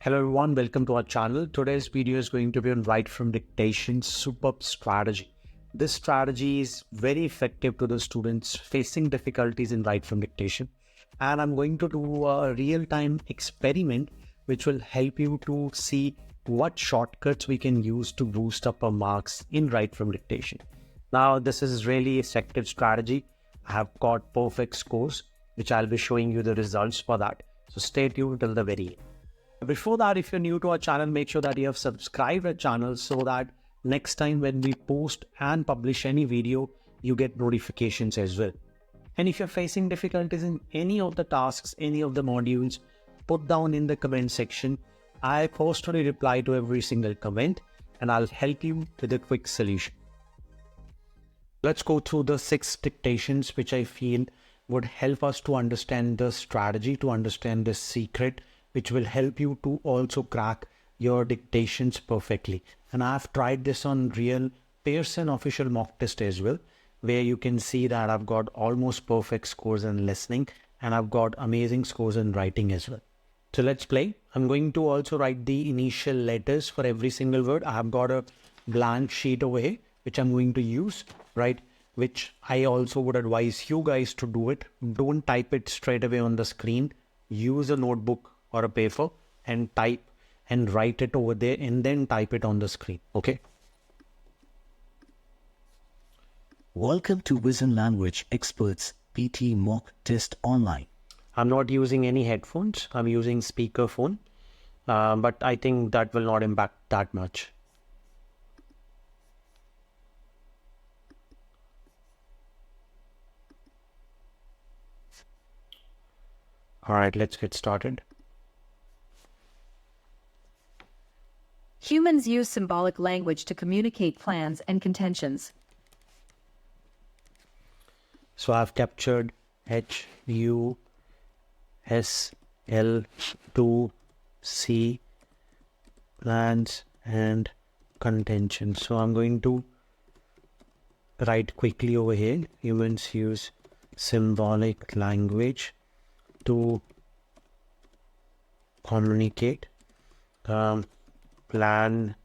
Hello everyone, welcome to our channel. Today's video is going to be on Write from Dictation superb strategy. This strategy is very effective to the students facing difficulties in Write from Dictation. And I'm going to do a real-time experiment which will help you to see what shortcuts we can use to boost up our marks in Write from Dictation. Now, this is really effective strategy. I have got perfect scores, which I'll be showing you the results for that. So stay tuned till the very end. Before that, if you're new to our channel, make sure that you have subscribed our channel so that next time when we post and publish any video, you get notifications as well. And if you're facing difficulties in any of the tasks, any of the modules, put down in the comment section. I personally reply to every single comment and I'll help you with a quick solution. Let's go through the 6 dictations which I feel would help us to understand the strategy, to understand the secret, which will help you to also crack your dictations perfectly. And I've tried this on real Pearson official mock test as well, where you can see that I've got almost perfect scores in listening and I've got amazing scores in writing as well. So let's play. I'm going to also write the initial letters for every single word. I have got a blank sheet over here, which I'm going to use, right? Which I also would advise you guys to do it. Don't type it straight away on the screen. Use a notebook or a paper and type and write it over there and then type it on the screen. Okay. Welcome to Vision Language Experts PTE Mock Test Online. I'm not using any headphones. I'm using speakerphone, but I think that will not impact that much. All right, let's get started. Humans use symbolic language to communicate plans and contentions. So I've captured H, U, S, L, 2, C, plans and contention. So I'm going to write quickly over here. Humans use symbolic language to communicate plan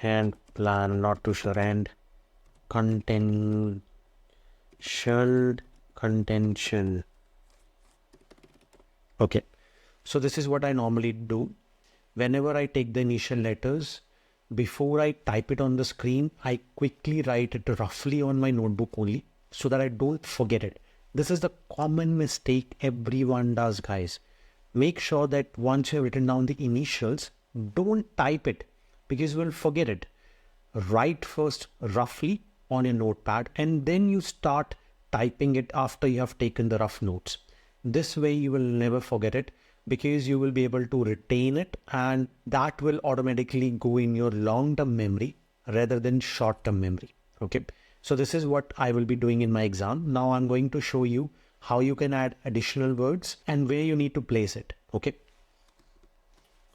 and plan, not too sure, and contention. Okay, so this is what I normally do. Whenever I take the initial letters, before I type it on the screen, I quickly write it roughly on my notebook only so that I don't forget it. This is the common mistake everyone does, guys. Make sure that once you have written down the initials, don't type it because you will forget it. Write first roughly on your notepad and then you start typing it after you have taken the rough notes. This way you will never forget it because you will be able to retain it and that will automatically go in your long-term memory rather than short-term memory. Okay. So this is what I will be doing in my exam. Now I'm going to show you how you can add additional words and where you need to place it. Okay.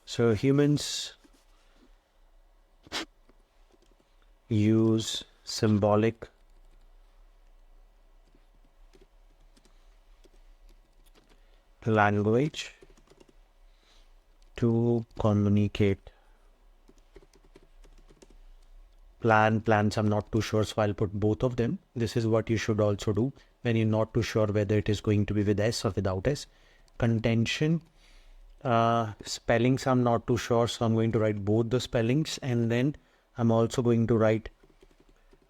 So humans use symbolic language to communicate. Plans, I'm not too sure, so I'll put both of them. This is what you should also do when you're not too sure whether it is going to be with S or without S. Contention, spellings, I'm not too sure, so I'm going to write both the spellings and then I'm also going to write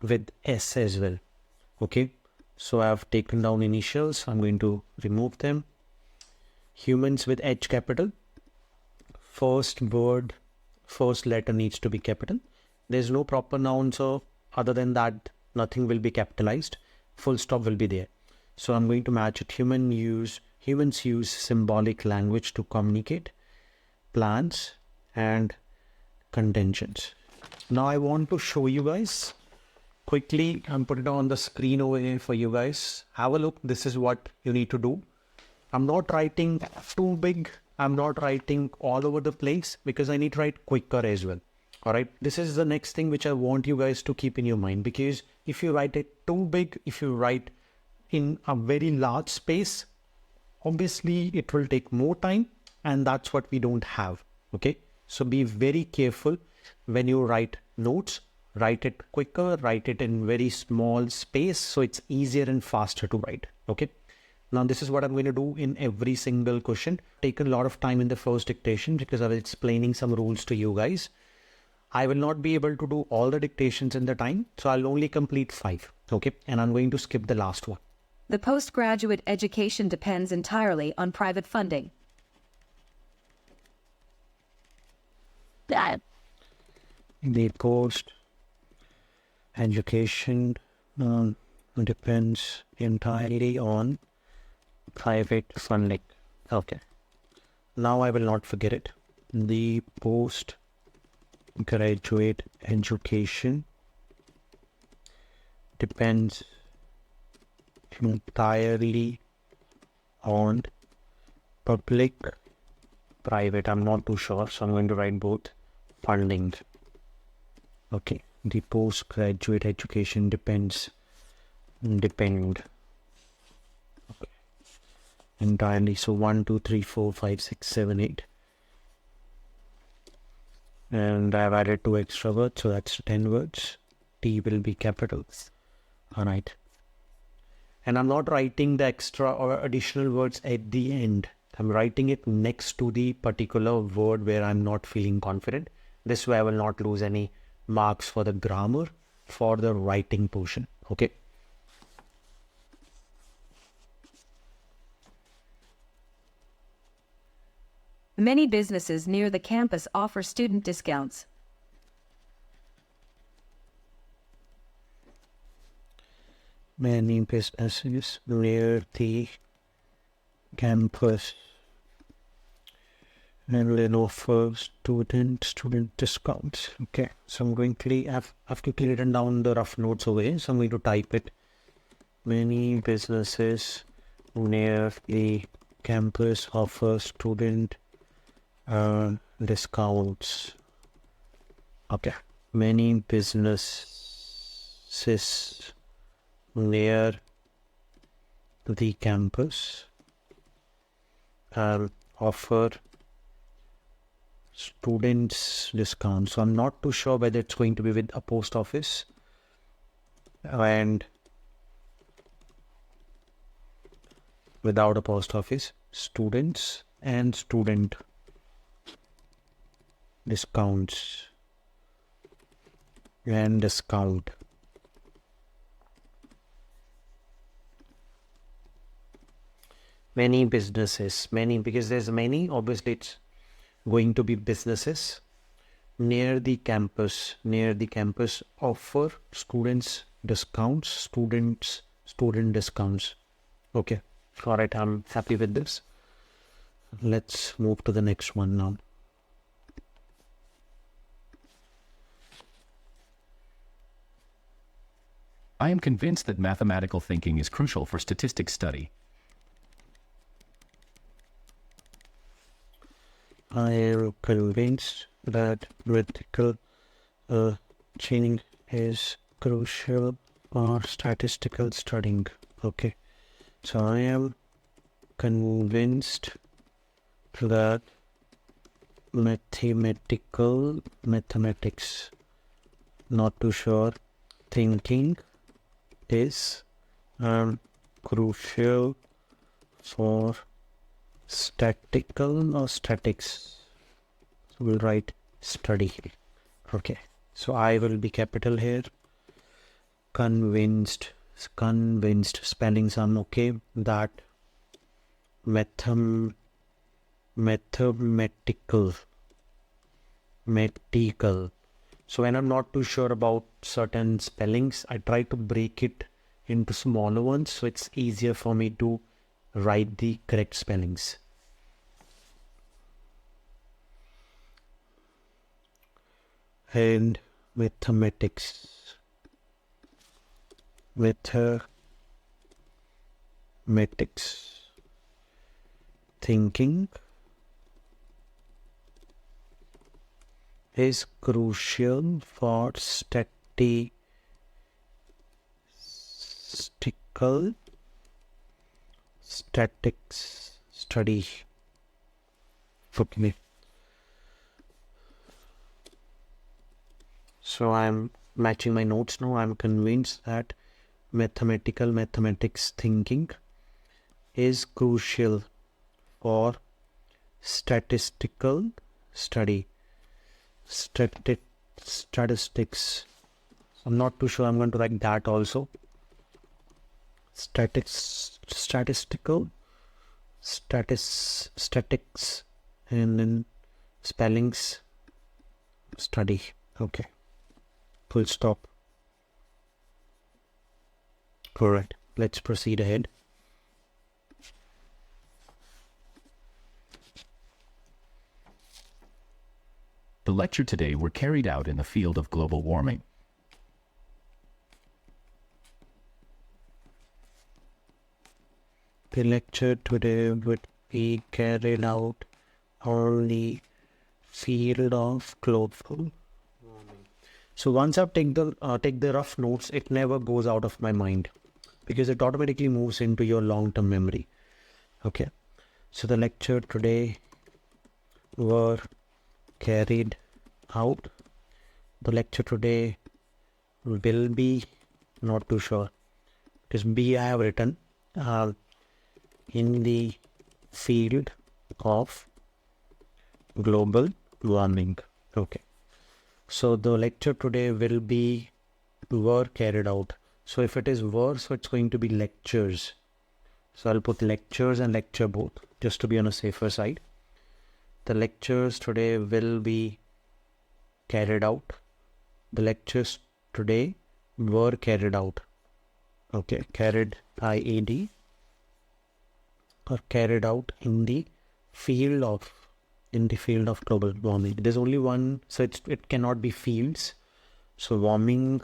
with S as well. Okay, so I've taken down initials. I'm going to remove them. Humans with H capital. First word, first letter needs to be capital. There's no proper noun, so other than that, nothing will be capitalized. Full stop will be there. So I'm going to match it. Humans use symbolic language to communicate plans and contentions. Now I want to show you guys quickly. I'm putting it on the screen over here for you guys. Have a look. This is what you need to do. I'm not writing too big. I'm not writing all over the place because I need to write quicker as well. All right. This is the next thing which I want you guys to keep in your mind, because if you write it too big, if you write in a very large space, obviously it will take more time and that's what we don't have. Okay, so be very careful when you write notes. Write it quicker, write it in very small space so it's easier and faster to write. Okay, now this is what I'm going to do in every single question. Taken a lot of time in the first dictation because I was explaining some rules to you guys. I will not be able to do all the dictations in the time, so I'll only complete 5. Okay, and I'm going to skip the last one. The postgraduate education depends entirely on private funding. The post education depends entirely on private funding. Okay, now I will not forget it. The postgraduate education depends entirely on public, private. I'm not too sure, so I'm going to write both funding. Okay, the postgraduate education depend okay, entirely. So 1 2 3 4 5 6 7 8, and I've added 2 extra words, so that's 10 words. T will be capitals. All right, and I'm not writing the extra or additional words at the end. I'm writing it next to the particular word where I'm not feeling confident. This way I will not lose any marks for the grammar for the writing portion. Okay. Many businesses near the campus offer student discounts. Many businesses near the campus and then offer student discounts. Okay, so I'm going to I've quickly written down the rough notes away, so I'm going to type it. Many businesses near the campus offer student discounts. Okay, many businesses near the campus offer students discounts. So I'm not too sure whether it's going to be with a post office and without a post office. Students and student discounts and discount. Many businesses, many, because there's many, obviously it's going to be businesses near the campus offer student discounts. Okay, all right, I'm happy with this. Let's move to the next one now. I am convinced that mathematical thinking is crucial for statistics study. I am convinced that mathematical thinking is crucial for statistical studying. Okay, so I am convinced that mathematics, not too sure, thinking is crucial for statistical or statics. So we'll write study. Okay, so I will be capital here. Convinced spellings I'm okay. That mathematical. So when I'm not too sure about certain spellings, I try to break it into smaller ones so it's easier for me to write the correct spellings. And mathematics. Thinking is crucial for statics study. Okay. So I'm matching my notes now. I'm convinced that mathematics thinking is crucial for statistical study. Statistics. I'm not too sure. I'm going to write that also. Statistical, statics, and then spellings study. Okay. Full stop. Correct. Let's proceed ahead. The lecture today were carried out in the field of global warming. The lecture today would be carried out on the field of global warming. So once I've take the rough notes, it never goes out of my mind because it automatically moves into your long-term memory. Okay. So the lecture today were carried out. The lecture today will be, not too sure, because B I have written in the field of global warming. Okay. So the lecture today will be were carried out. So if it is were, so it's going to be lectures. So I'll put lectures and lecture both just to be on a safer side. The lectures today will be carried out. The lectures today were carried out. Okay, carried IAD or carried out in the field of global warming. There's only one, so it cannot be fields. So warming.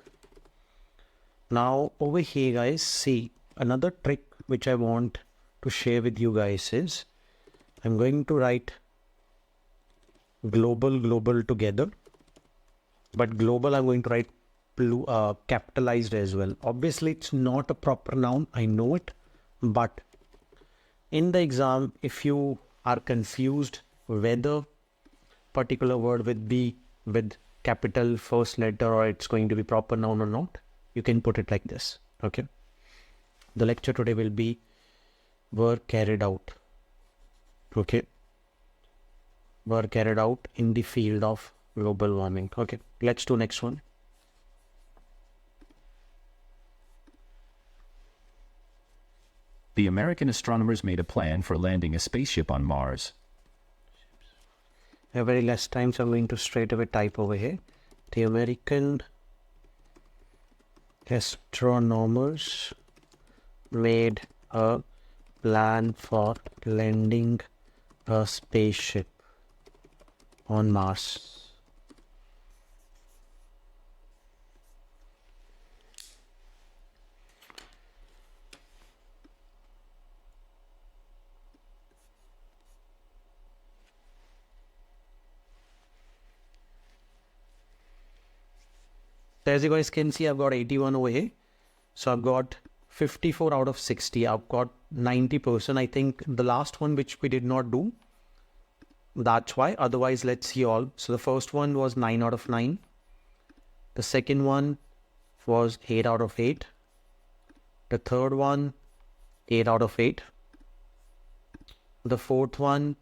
Now over here, guys, see another trick which I want to share with you guys is I'm going to write global together, but global I'm going to write capitalized as well. Obviously it's not a proper noun, I know it, but in the exam, if you are confused whether particular word would be with capital first letter or it's going to be proper noun or not, you can put it like this. Okay. The lecture today will be were carried out. Okay. Were carried out in the field of global warming. Okay. Let's do next one. The American astronomers made a plan for landing a spaceship on Mars. A very less time, so I'm going to straight away type over here. The American astronomers made a plan for landing a spaceship on Mars. So as you guys can see, I've got 81 over here. So I've got 54 out of 60. I've got 90%. I think the last one which we did not do, that's why. Otherwise, let's see all. So the first one was 9 out of 9. The second one was 8 out of 8. The third one, 8 out of 8. The fourth one,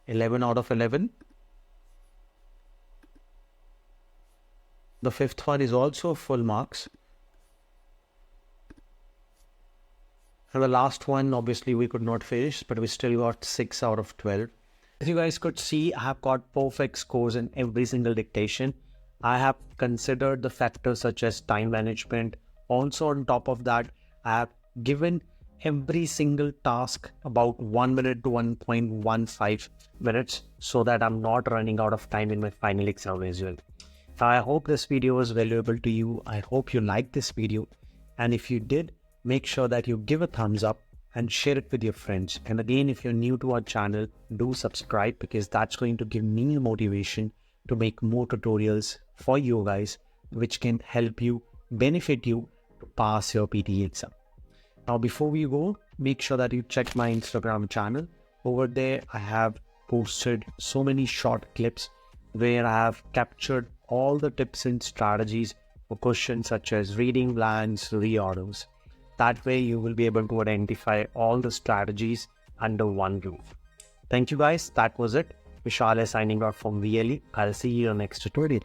11 out of 11. The fifth one is also full marks. And the last one, obviously, we could not finish, but we still got 6 out of 12. As you guys could see, I have got perfect scores in every single dictation. I have considered the factors such as time management. Also, on top of that, I have given every single task about 1 minute to 1.15 minutes so that I'm not running out of time in my final exam as well. I hope this video was valuable to you. I hope you liked this video. And if you did, make sure that you give a thumbs up and share it with your friends. And again, if you're new to our channel, do subscribe because that's going to give me motivation to make more tutorials for you guys, which can help you, benefit you to pass your PTE exam. Now, before we go, make sure that you check my Instagram channel. Over there, I have posted so many short clips where I have captured all the tips and strategies for questions such as reading plans, reorders. That way you will be able to identify all the strategies under one roof. Thank you guys. That was it. Vishal is signing off from VLE. I'll see you in the next tutorial.